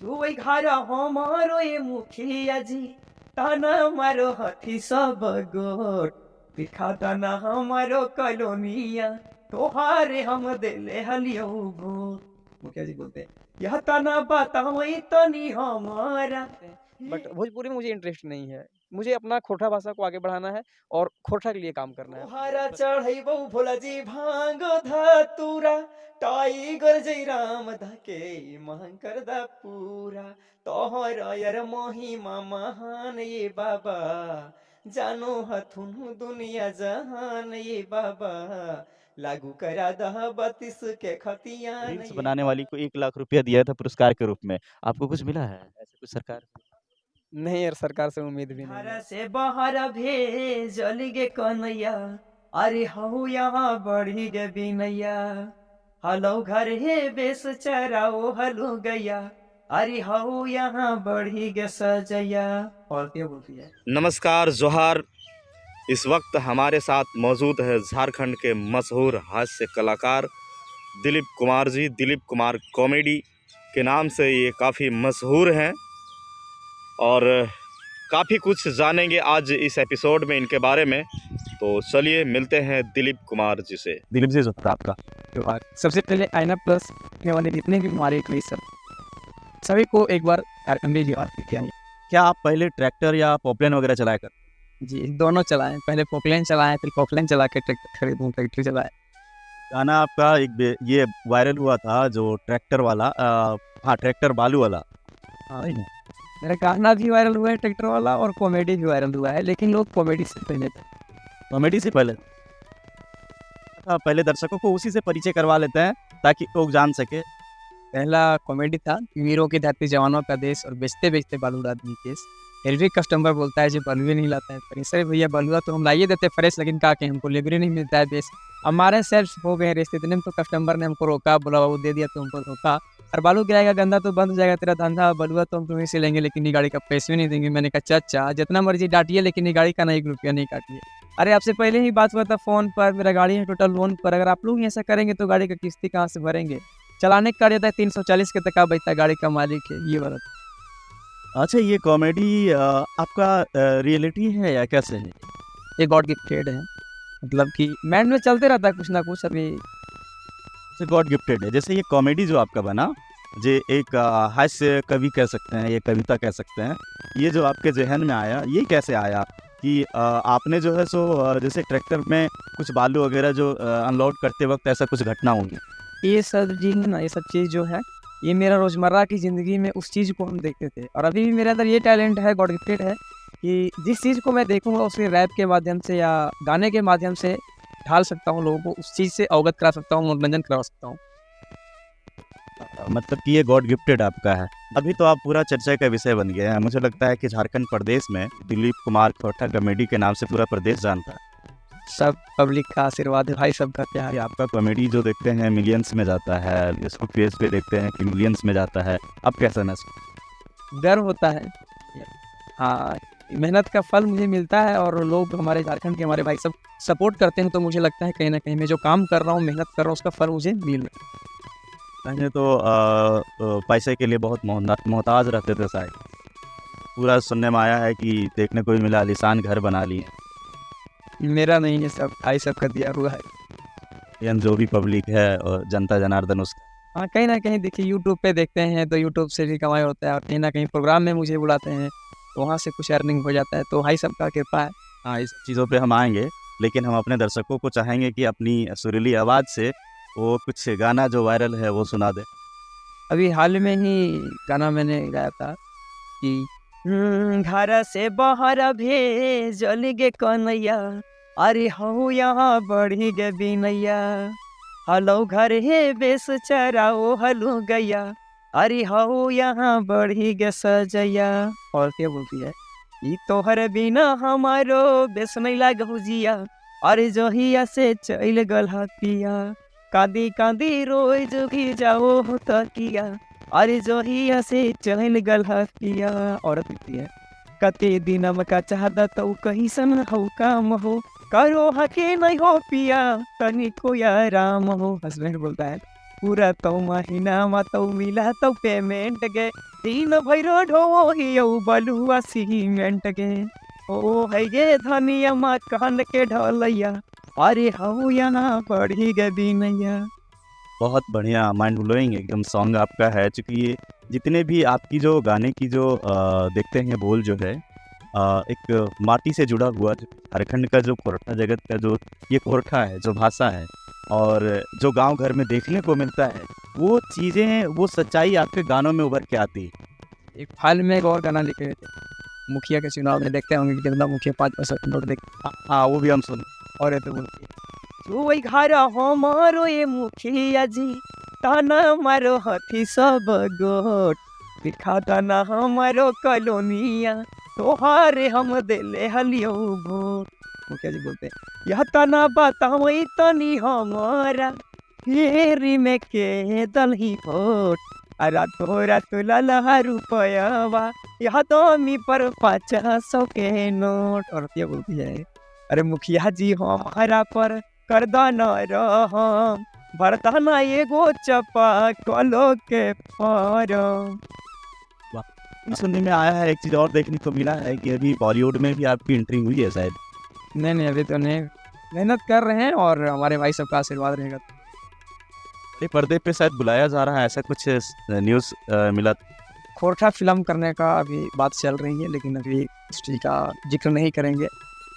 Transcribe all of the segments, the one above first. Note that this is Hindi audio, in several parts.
जुवै घर हमारो ए मुखिया जी ताना मारो हथी सब गोट दिखा ताना हमारो कॉलोनिया तोहारे हम देले हलियो वोट। मुखिया जी बोलते हैं यह ताना बताओ तनी हमारा। बट भोजपुरी में मुझे इंटरेस्ट नहीं है। मुझे अपना खोरठा भाषा को आगे बढ़ाना है और खोरठा के लिए काम करना है। तोहारा चढ़ैबौ भोला जी भांग धतूरा टाइगर जय राम धके महंग कर दा पूरा तोहर यार महिमा महान ये बाबा जानो हथुन दुनिया जहान ये बाबा लागू करा दह 32 के खतियान रील्स ये बनाने वाली को 1 लाख रुपया दिया था पुरस्कार के रूप में, आपको कुछ मिला है ऐसे कुछ सरकार से? नहीं यार, सरकार से उम्मीद भी नहीं घर है। से बाहर भेजल गे कन्हैया अरे हऊ यहाँ बढ़ी गे बिनैया हलो घर हे बेस चराओ हलो गैया अरे हऊ यहाँ बढ़ी गे सजैया। और क्या बोलती है? नमस्कार, जोहार। इस वक्त हमारे साथ मौजूद है झारखंड के मशहूर हास्य कलाकार दिलीप कुमार जी। दिलीप कुमार कॉमेडी के नाम से ये काफ़ी मशहूर हैं और काफ़ी कुछ जानेंगे आज इस एपिसोड में इनके बारे में। तो चलिए मिलते हैं दिलीप कुमार जी से। दिलीप जी, स्वागत है आपका। तो सबसे पहले आईना प्लस के वाले जितने भी हमारे क्लिप सभी को एक बार क्या आप पहले ट्रैक्टर या पॉपलेन वगैरह चलाया कर? जी दोनों चलाएं, पहले पॉपलेन चलाएं फिर पॉपलेन चला के ट्रैक्टर खरीदूँ, ट्रैक्टर चलाएं। गाना आपका ये वायरल हुआ था जो ट्रैक्टर वाला, हाँ ट्रैक्टर बालू वाला। हाँ, मेरा गाना भी वायरल हुआ है ट्रैक्टर वाला और कॉमेडी भी वायरल हुआ है, लेकिन लोग कॉमेडी से पहले कॉमेडी से पहले पहले दर्शकों को उसी से परिचय करवा लेते हैं ताकि लोग जान सके। पहला कॉमेडी था वीरों की धरती जवानों का देश और बेचते बेचते बालू आदमी केस। फिर भी कस्टमर बोलता है जो बलुए नहीं लाता है, पर सर भैया बलुआ तो हम लाइए देते फ्रेश, लेकिन का के हमको लेबरी नहीं मिलता है बेस। हमारे सेल्फ हो गए रिश्ते इतने में तो कस्टमर ने हमको रोका, बोला वो दे दिया तो हमको धोखा, और बालू गिराएगा गंदा तो बंद हो जाएगा तेरा धंधा, बलुआ तो हम तुम्हें से लेंगे लेकिन ये गाड़ी का पैसे भी नहीं देंगे। मैंने कहा चाचा जितना मर्जी डांटिए लेकिन ये गाड़ी का ना 1 रुपया नहीं काटिए। अरे आपसे पहले ही बात हुआ था फ़ोन पर, मेरा गाड़ी है टोटल लोन पर, अगर आप लोग ऐसा करेंगे तो गाड़ी का किस्ती कहाँ से भरेंगे। चलाने का रहता है 340 के तक का बचता, गाड़ी का मालिक है ये वाला। अच्छा, ये कॉमेडी आपका रियलिटी है या कैसे है? ये गॉड गिफ्टेड है, मतलब कि मैंड में चलते रहता है कुछ ना कुछ। अभी गॉड गिफ्टेड है। जैसे ये कॉमेडी जो आपका बना, जे एक हास्य कवि कह सकते हैं, ये कविता कह सकते हैं, ये जो आपके जहन में आया ये कैसे आया कि आपने जो है सो जैसे ट्रैक्टर में कुछ बालू वगैरह जो अनलोड करते वक्त ऐसा कुछ घटना होगी? ये सब जी ना, ये सब चीज़ जो है ये मेरा रोज़मर्रा की ज़िंदगी में उस चीज़ को हम देखते थे, और अभी भी मेरे अंदर ये टैलेंट है, गॉड गिफ्टेड है, कि जिस चीज़ को मैं देखूँगा उसे रैप के माध्यम से या गाने के माध्यम से ढाल सकता हूँ, लोगों को उस चीज़ से अवगत करा सकता हूँ, मनोरंजन करा सकता हूँ। मतलब कि ये गॉड गिफ्टेड आपका है। अभी तो आप पूरा चर्चा का विषय बन गए हैं। मुझे लगता है कि झारखंड प्रदेश में दिलीप कुमार खोरठा कॉमेडी के नाम से पूरा प्रदेश जानता है। सब पब्लिक का आशीर्वाद है भाई, सबका प्यार। आपका कॉमेडी जो देखते हैं मिलियंस में जाता है, इसको फेस पे देखते हैं कि मिलियंस में जाता है, अब कैसा महसूस? गर्व होता है। हाँ, मेहनत का फल मुझे मिलता है और लोग हमारे झारखंड के हमारे भाई सब सपोर्ट करते हैं, तो मुझे लगता है कहीं ना कहीं मैं जो काम कर रहा हूँ, मेहनत कर रहा हूँ, उसका फल मुझे मिल रहा है। पहले तो पैसे के लिए बहुत मोहताज रहते थे शायद। पूरा सुनने में आया है कि देखने को भी मिला आलीशान घर बना लिए। मेरा नहीं है, सब भाई सबका दिया हुआ है। यानी जो भी पब्लिक है और जनता जनार्दन उसका। हाँ, कहीं ना कहीं देखिए यूट्यूब पे देखते हैं तो यूट्यूब से भी कमाई होता है, और कहीं ना कहीं प्रोग्राम में मुझे बुलाते हैं तो वहाँ से कुछ अर्निंग हो जाता है, तो भाई सबका कृपा है। हाँ, इस चीज़ों पे हम आएंगे, लेकिन हम अपने दर्शकों को चाहेंगे कि अपनी सुरीली आवाज़ से वो कुछ गाना जो वायरल है वो सुना दे। अभी हाल में ही गाना मैंने गाया था कि घर से बाहर भेजल गे कन्हैया अरे हऊ यहाँ बढ़ी गे बिनैया हलो घर हे बेस चराओ हलो गैया अरे हऊ यहाँ बढ़ी गे सजैया। और क्या बोलती है? ई तोहर बिना हमारो बेस नहीं लागू जिया अरे जहिया से चल गल पिया कांदी कांदी रोज भी जाओ तकिया अरे जहिया से चल गल पिया। औरत लिखती है कते दिनम का चाहता तो कहीं सन हो काम हो करो हके नहीं हो पिया तनी को आराम हो। हस्बैंड बोलता है पूरा तो महीना में तो मिला तो पेमेंट गे दिन भैरो ढो हियो बलुआ सीमेंट गे ओ है गे धनिया मकान के ढलैया अरे हऊ यहाँ बढ़ी गे बिनैया। बहुत बढ़िया माइंड ब्लोइंग एकदम सॉन्ग आपका है, चूँकि ये जितने भी आपकी जो गाने की जो देखते हैं बोल जो है एक माटी से जुड़ा हुआ जो झारखंड का जो कोरठा जगत का जो ये कोरठा है, जो भाषा है और जो गांव घर में देखने को मिलता है, वो चीज़ें वो सच्चाई आपके गानों में उभर के आती है। एक फाइल में एक और गाना लिखे थे, मुखिया के चुनाव में देखते होंगे कि कितना मुखिया 5% नोट देख हाँ वो भी हम सुन। और ये तो बोलती है ओई घर हमारो ये मुखिया जी ताना मारो हथी सब गोट दिखा ताना हमारो कलोनिया तोहारे हम देले हलियो भोट। मुखिया जी बोलते हैं यह तना बताओ तनी हमारा फेरी में के दलही भोट अरा तोरा तुला रुपया यह तो मी पर 500 के नोट। और क्या बोलती है अरे मुखिया जी हमारा पर करदाना रहम बरदाना एगो चपा कलो के परम। सुनने में आया है, एक चीज़ और देखने को मिला है कि अभी बॉलीवुड में भी आपकी एंट्री हुई है शायद। नहीं अभी तो नहीं, मेहनत कर रहे हैं और हमारे भाई सबका आशीर्वाद रहेगा। बड़े पर्दे पे शायद बुलाया जा रहा है, ऐसा कुछ न्यूज़ मिला। खोरठा फिल्म करने का अभी बात चल रही है, लेकिन अभी हिस्ट्री का जिक्र नहीं करेंगे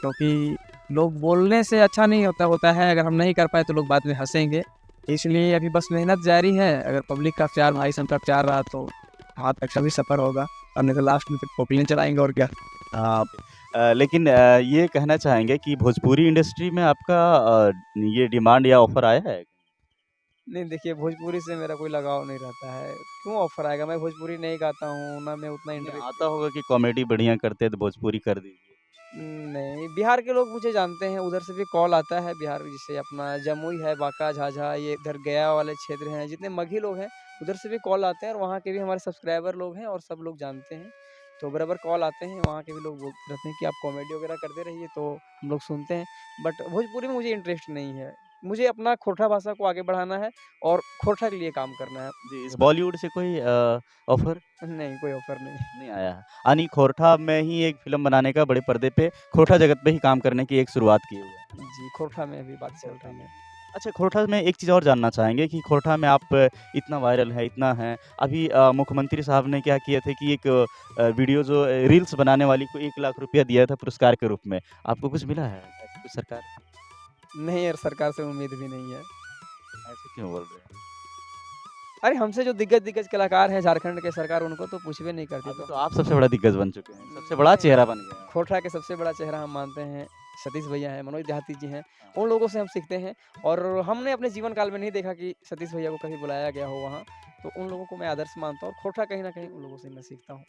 क्योंकि लोग बोलने से अच्छा नहीं होता है, अगर हम नहीं कर पाए तो लोग बाद में हंसेंगे, इसलिए अभी बस मेहनत जारी है। अगर पब्लिक का प्यार, भाई सब का प्यार रहा तो वहाँ तक सभी सफ़र होगा और नहीं तो लास्ट में फिर पॉपुलर चलाएंगे और क्या। लेकिन ये कहना चाहेंगे कि भोजपुरी इंडस्ट्री में आपका ये डिमांड या ऑफर आया है? नहीं देखिए, भोजपुरी से मेरा कोई लगाव नहीं रहता है, क्यों ऑफर आएगा? मैं भोजपुरी नहीं गाता हूँ, ना मैं उतना इंटरेस्ट। आता होगा कि कॉमेडी बढ़िया करते हैं तो भोजपुरी कर दीजिए। नहीं, बिहार के लोग मुझे जानते हैं, उधर से भी कॉल आता है। बिहार जैसे अपना जमुई है, बांका, झाझा, ये इधर गया वाले क्षेत्र हैं, जितने मगही लोग हैं उधर से भी कॉल आते हैं और वहाँ के भी हमारे सब्सक्राइबर लोग हैं और सब लोग जानते हैं, तो बराबर कॉल आते हैं। वहाँ के भी लोग बोलते रहते हैं कि आप कॉमेडी वगैरह करते रहिए, तो हम लोग सुनते हैं। बट भोजपुरी में मुझे इंटरेस्ट नहीं है, मुझे अपना खोरठा भाषा को आगे बढ़ाना है और खोरठा के लिए काम करना है। जी, इस बॉलीवुड से कोई ऑफर नहीं, कोई ऑफर नहीं। नहीं आया है। यानी खोरठा में ही एक फिल्म बनाने का, बड़े पर्दे पे खोरठा जगत में ही काम करने की एक शुरुआत की हुई है। जी, खोरठा में अभी बात चल रही है। अच्छा, खोरठा में एक चीज़ और जानना चाहेंगे कि खोरठा में आप इतना वायरल है, इतना है, अभी मुख्यमंत्री साहब ने क्या किए थे कि एक वीडियो जो रील्स बनाने वाली को 1 लाख रुपया दिया था पुरस्कार के रूप में, आपको कुछ मिला है ऐसी कुछ सरकार? नहीं यार, सरकार से उम्मीद भी नहीं है। ऐसे क्यों बोल रहे हैं? अरे हमसे जो दिग्गज कलाकार हैं झारखंड के, सरकार उनको तो पूछ भी नहीं करती। अभी तो आप सबसे बड़ा दिग्गज बन चुके हैं, सबसे बड़ा चेहरा बन गए हैं। खोरठा के सबसे बड़ा चेहरा हम मानते हैं सतीश भैया हैं, मनोज देहाती जी हैं, उन लोगों से हम सीखते हैं। और हमने अपने जीवन काल में नहीं देखा कि सतीश भैया को कभी बुलाया गया हो वहाँ, तो उन लोगों को मैं आदर्श मानता हूँ और खोरठा कहीं ना कहीं उन लोगों से मैं सीखता हूँ।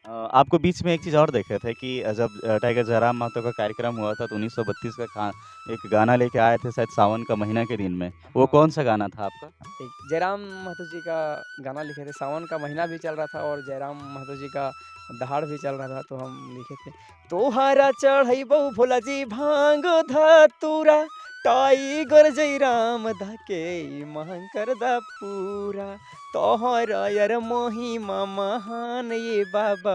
आपको बीच में एक चीज़ और देखे थे कि जब टाइगर जयराम महतो का कार्यक्रम हुआ था तो 1932 का एक गाना लेके आए थे शायद सावन का महीना के दिन में, वो कौन सा गाना था आपका? एक जयराम महतो जी का गाना लिखे थे, सावन का महीना भी चल रहा था और जयराम महतो जी का दहाड़ भी चल रहा था, तो हम लिखे थे तोहारा चढ़ैबौ भोला जी भांग धतूरा टाइगर जयराम धके मांग कर दा पूरा तोहरा यार महिमा महान ये बाबा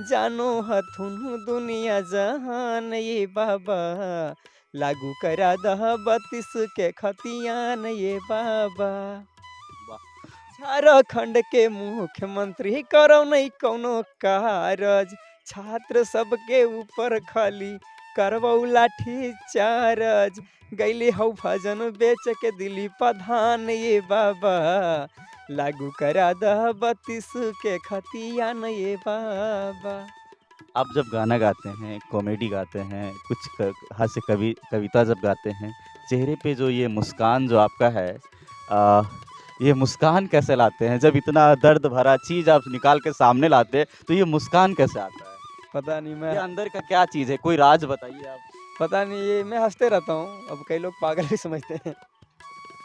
जानो हथुन दुनिया जहान ये बाबा लागू करा दह 32 के खतियान ये बाबा। झारखंड के मुख्यमंत्री करो नहीं कोनो कारज छात्र सबके ऊपर खाली करबौ लाठी चार्ज गैली हौ भजन बेच के दिली प्रधान ये बाबा लागू करा दह 32 के खतियान ये बाबा। आप जब गाना गाते हैं, कॉमेडी गाते हैं, कुछ हास्य कविता जब गाते हैं, चेहरे पे जो ये मुस्कान जो आपका है, ये मुस्कान कैसे लाते हैं? जब इतना दर्द भरा चीज़ आप निकाल के सामने लाते हैं तो ये मुस्कान कैसे आता है? पता नहीं, ये मैं अंदर का क्या चीज़ है, कोई राज बताइए आप। पता नहीं, ये मैं हंसते रहता हूँ, अब कई लोग पागल भी समझते हैं।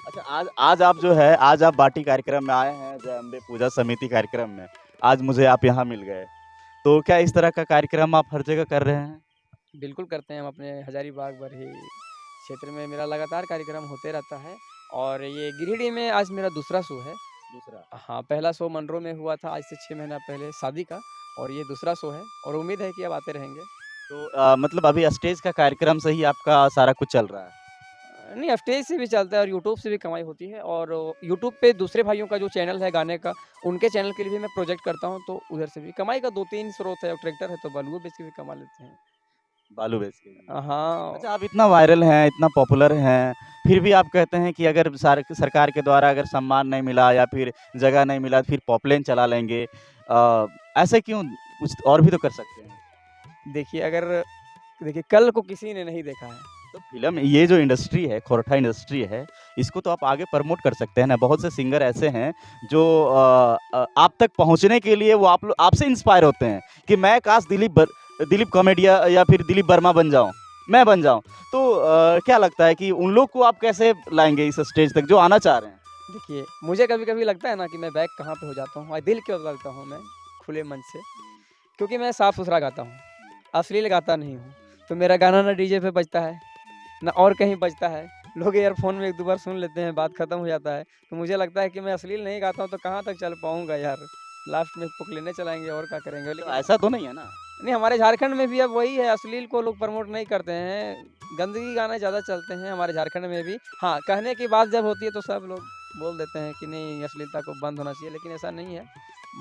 अच्छा, आज आप जो है, आज आप बाटी कार्यक्रम में आए हैं, जय अम्बे पूजा समिति कार्यक्रम में, आज मुझे आप यहाँ मिल गए, तो क्या इस तरह का कार्यक्रम आप हर जगह कर रहे हैं? बिल्कुल करते हैं हम, अपने हजारीबाग बरही क्षेत्र में मेरा लगातार कार्यक्रम होते रहता है और ये गिरिडीह में आज मेरा दूसरा शो है। दूसरा हाँ, पहला शो मंडरो में हुआ था आज से 6 महीना पहले शादी का, और ये दूसरा शो है और उम्मीद है कि अब आते रहेंगे। तो मतलब अभी स्टेज का कार्यक्रम से ही आपका सारा कुछ चल रहा है? नहीं, स्टेज से भी चलता है और यूट्यूब से भी कमाई होती है, और यूट्यूब पे दूसरे भाइयों का जो चैनल है गाने का, उनके चैनल के लिए भी मैं प्रोजेक्ट करता हूँ, तो उधर से भी कमाई का 2-3 स्रोत है। और ट्रैक्टर है तो बलुआ बेच के भी कमा लेते हैं। बालू बेच के? हाँ। अच्छा, आप इतना वायरल हैं, इतना पॉपुलर हैं, फिर भी आप कहते हैं कि अगर सरकार के द्वारा अगर सम्मान नहीं मिला या फिर जगह नहीं मिला, फिर पॉपलेन चला लेंगे। ऐसे क्यों? कुछ और भी तो कर सकते हैं। देखिए कल को किसी ने नहीं देखा है। तो फिल्म ये जो इंडस्ट्री है, खोरठा इंडस्ट्री है, इसको तो आप आगे प्रमोट कर सकते हैं ना। बहुत से सिंगर ऐसे हैं जो आप तक पहुंचने के लिए वो आपसे इंस्पायर होते हैं कि मैं काश दिलीप कॉमेडिया या फिर दिलीप वर्मा बन जाऊं, मैं बन जाऊं। तो क्या लगता है कि उन लोग को आप कैसे लाएंगे इस स्टेज तक जो आना चाह रहे हैं? देखिए, मुझे कभी-कभी लगता है ना कि मैं बैक कहाँ पे हो जाता हूँ और दिल क्यों लगता हूँ मैं खुले मन से, क्योंकि मैं साफ-सुथरा गाता हूँ, अश्लील गाता नहीं हूँ। तो मेरा गाना ना डीजे पे बजता है, ना और कहीं बजता है। लोग ईयरफ़ोन में 1-2 बार सुन लेते हैं, बात खत्म हो जाता है। तो मुझे लगता है कि मैं अश्लील नहीं गाता हूँ तो कहाँ तक चल पाऊँगा यार। लास्ट में पुकलेने चलाएँगे और क्या करेंगे। तो लेकिन ऐसा तो नहीं है ना? नहीं, हमारे झारखंड में भी अब वही है, अश्लील को लोग प्रमोट नहीं करते हैं, गंदगी गाने ज़्यादा चलते हैं हमारे झारखंड में भी। हाँ, कहने की बात जब होती है तो सब लोग बोल देते हैं कि नहीं अश्लीलता को बंद होना चाहिए, लेकिन ऐसा नहीं है।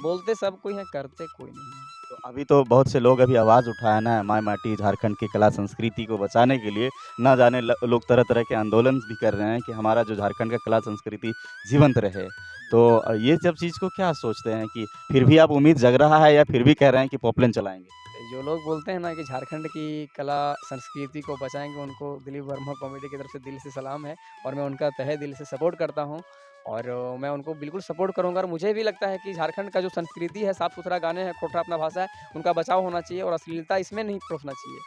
बोलते सब कोई हैं, करते कोई नहीं है। तो अभी तो बहुत से लोग अभी आवाज़ उठाए ना, माय माटी झारखंड की कला संस्कृति को बचाने के लिए। ना जाने लोग तरह तरह के आंदोलन भी कर रहे हैं कि हमारा जो झारखंड का कला संस्कृति जीवंत रहे। तो ये सब चीज़ को क्या सोचते हैं कि फिर भी आप उम्मीद जग रहा है या फिर भी कह रहे हैं कि पॉपलेन चलाएंगे? जो लोग बोलते हैं ना कि झारखंड की कला संस्कृति को बचाएंगे, उनको दिलीप वर्मा कॉमेडी की तरफ से दिल से सलाम है, और मैं उनका तहे दिल से सपोर्ट करता हूँ। और मैं उनको बिल्कुल सपोर्ट करूँगा, और मुझे भी लगता है कि झारखंड का जो संस्कृति है, साफ सुथरा गाने हैं, खोखरा अपना भाषा है, उनका बचाव होना चाहिए और अश्लीलता इसमें नहीं परोसना चाहिए।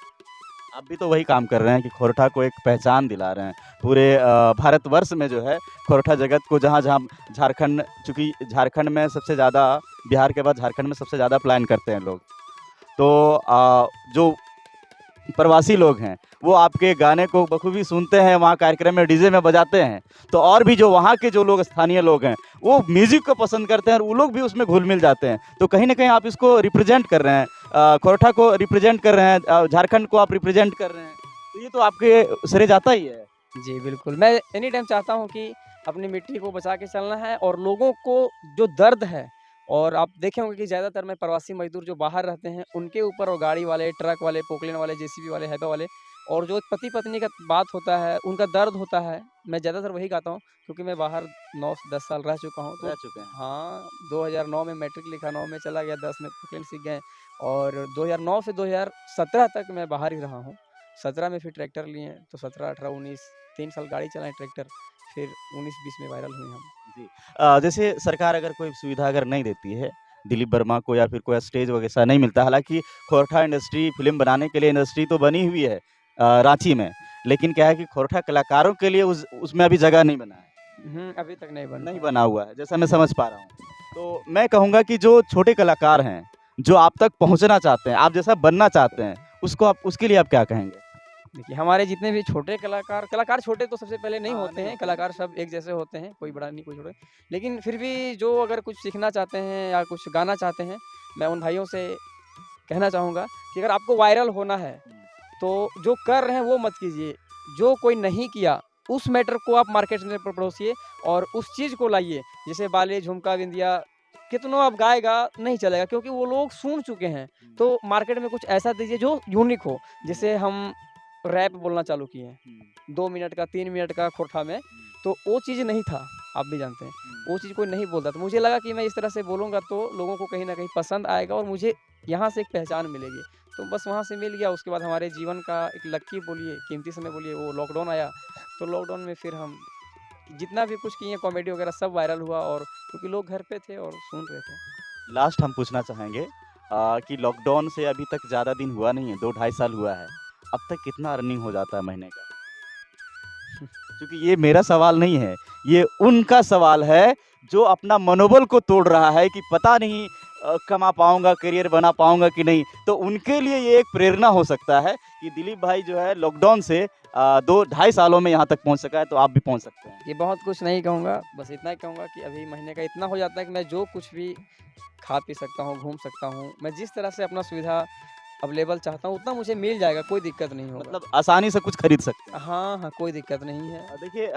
आप भी तो वही काम कर रहे हैं कि खोरठा को एक पहचान दिला रहे हैं पूरे भारतवर्ष में। जो है खोरठा जगत को, जहाँ जहाँ झारखंड, चूँकि झारखंड में सबसे ज़्यादा, बिहार के बाद झारखंड में सबसे ज़्यादा प्लान करते हैं लोग। तो जो प्रवासी लोग हैं वो आपके गाने को बखूबी सुनते हैं, वहाँ कार्यक्रम में डीजे में बजाते हैं। तो और भी जो वहाँ के जो लोग, स्थानीय लोग हैं, वो म्यूज़िक को पसंद करते हैं और वो लोग भी उसमें घुल मिल जाते हैं। तो कहीं ना कहीं आप इसको रिप्रेजेंट कर रहे हैं, खोरठा को रिप्रेजेंट कर रहे हैं, झारखंड को आप रिप्रेजेंट कर रहे हैं। तो ये तो आपके सिरे जाता ही है। जी, बिल्कुल। मैं एनी टाइम चाहता हूँ कि अपनी मिट्टी को बचा के चलना है, और लोगों को जो दर्द है, और आप देखे होंगे कि ज़्यादातर में प्रवासी मज़दूर जो बाहर रहते हैं, उनके ऊपर, और गाड़ी वाले, ट्रक वाले, पोकलेन वाले, जेसीबी वाले, हैबा वाले, और जो पति-पत्नी का बात होता है, उनका दर्द होता है, मैं ज़्यादातर वही गाता हूँ, क्योंकि मैं बाहर 9 से 10 साल रह चुका हूँ। तो रह चुके हैं। हाँ, 2009 में मैट्रिक लिखा, 9 में चला गया, 10 में पोकलेन सीख गए, और 2009 से 2017 तक मैं बाहर ही रहा हूँ। 17 में फिर ट्रैक्टर लिए, तो 17, 18, 19 3 साल गाड़ी चलाएँ ट्रैक्टर, फिर 19-20 में वायरल हुए हम। जी। जैसे सरकार अगर कोई सुविधा अगर नहीं देती है दिलीप वर्मा को, या फिर कोई स्टेज वगैरह नहीं मिलता, हालांकि खोरठा इंडस्ट्री, फिल्म बनाने के लिए इंडस्ट्री तो बनी हुई है रांची में, लेकिन क्या है कि खोरठा कलाकारों के लिए उसमें अभी जगह नहीं बना है, अभी तक नहीं बना हुआ है, जैसा मैं समझ पा रहा हूँ। तो मैं कहूँगा कि जो छोटे कलाकार हैं, जो आप तक पहुँचना चाहते हैं, आप जैसा बनना चाहते हैं, उसके लिए आप क्या कहेंगे? देखिए, हमारे जितने भी छोटे कलाकार छोटे तो सबसे पहले नहीं हाँ, होते नहीं हैं, होते कलाकार सब एक जैसे होते हैं, कोई बड़ा नहीं, कोई छोटा। लेकिन फिर भी जो अगर कुछ सीखना चाहते हैं या कुछ गाना चाहते हैं, मैं उन भाइयों से कहना चाहूँगा कि अगर आपको वायरल होना है, तो जो कर रहे हैं वो मत कीजिए। जो कोई नहीं किया, उस मैटर को आप मार्केट में परोसिए और उस चीज़ को लाइए। जैसे बाले, झुमका, बिंदिया, कितनों आप गाएगा नहीं चलेगा, क्योंकि वो लोग सुन चुके हैं। तो मार्केट में कुछ ऐसा दीजिए जो यूनिक हो। जैसे हम रैप बोलना चालू किए हैं 2 मिनट का, 3 मिनट का खोरठा में, तो वो चीज़ नहीं था, आप भी जानते हैं। वो चीज़ कोई नहीं बोलता, तो मुझे लगा कि मैं इस तरह से बोलूँगा तो लोगों को कहीं न कहीं पसंद आएगा और मुझे यहाँ से एक पहचान मिलेगी। तो बस वहाँ से मिल गया। उसके बाद हमारे जीवन का एक लकी बोलिए, कीमती समय बोलिए, वो लॉकडाउन आया। तो लॉकडाउन में फिर हम जितना भी कुछ किए, कॉमेडी वगैरह सब वायरल हुआ, और क्योंकि लोग घर पे थे और सुन रहे थे। लास्ट हम पूछना चाहेंगे कि लॉकडाउन से अभी तक ज़्यादा दिन हुआ नहीं है, 2-2.5 साल हुआ है। अब तक कितना अर्निंग हो जाता है महीने का? क्योंकि ये मेरा सवाल नहीं है, ये उनका सवाल है जो अपना मनोबल को तोड़ रहा है कि पता नहीं कमा पाऊंगा, करियर बना पाऊंगा कि नहीं, तो उनके लिए ये एक प्रेरणा हो सकता है कि दिलीप भाई जो है लॉकडाउन से 2-2.5 सालों में यहाँ तक पहुँच सका है, तो आप भी पहुँच सकते हैं। ये बहुत कुछ नहीं कहूँगा, बस इतना ही कहूँगा कि अभी महीने का इतना हो जाता है कि मैं जो कुछ भी खा पी सकता हूँ, घूम सकता हूँ। मैं जिस तरह से अपना सुविधा अवेलेबल चाहता हूँ उतना मुझे मिल जाएगा, कोई दिक्कत नहीं होगा। मतलब आसानी से कुछ खरीद सकते हैं। हाँ, हाँ, कोई दिक्कत नहीं है। देखिए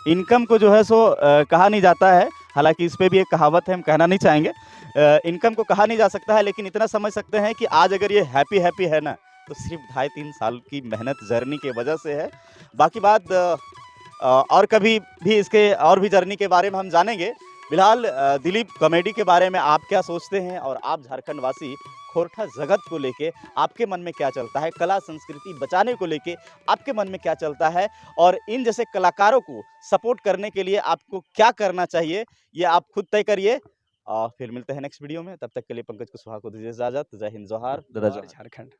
इनकम को जो है सो कहा नहीं जाता है, हालाँकि इस पे भी एक कहावत है, हम कहना नहीं चाहेंगे। इनकम को कहा नहीं जा सकता है, लेकिन इतना समझ सकते हैं कि आज अगर ये हैप्पी है ना, तो सिर्फ़ 2.5-3 साल की मेहनत जर्नी की वजह से है। बाकी बात और कभी भी इसके और भी जर्नी के बारे में हम जानेंगे। फिलहाल दिलीप कॉमेडी के बारे में आप क्या सोचते हैं, और आप झारखंड वासी खोरठा जगत को लेके आपके मन में क्या चलता है, कला संस्कृति बचाने को लेके आपके मन में क्या चलता है, और इन जैसे कलाकारों को सपोर्ट करने के लिए आपको क्या करना चाहिए, ये आप खुद तय करिए। फिर मिलते हैं नेक्स्ट वीडियो में, तब तक के लिए पंकज कुशवाहा को दीजिए इजाज़त। जय हिंद, जोहार, दादा और जोहार। झारखंड।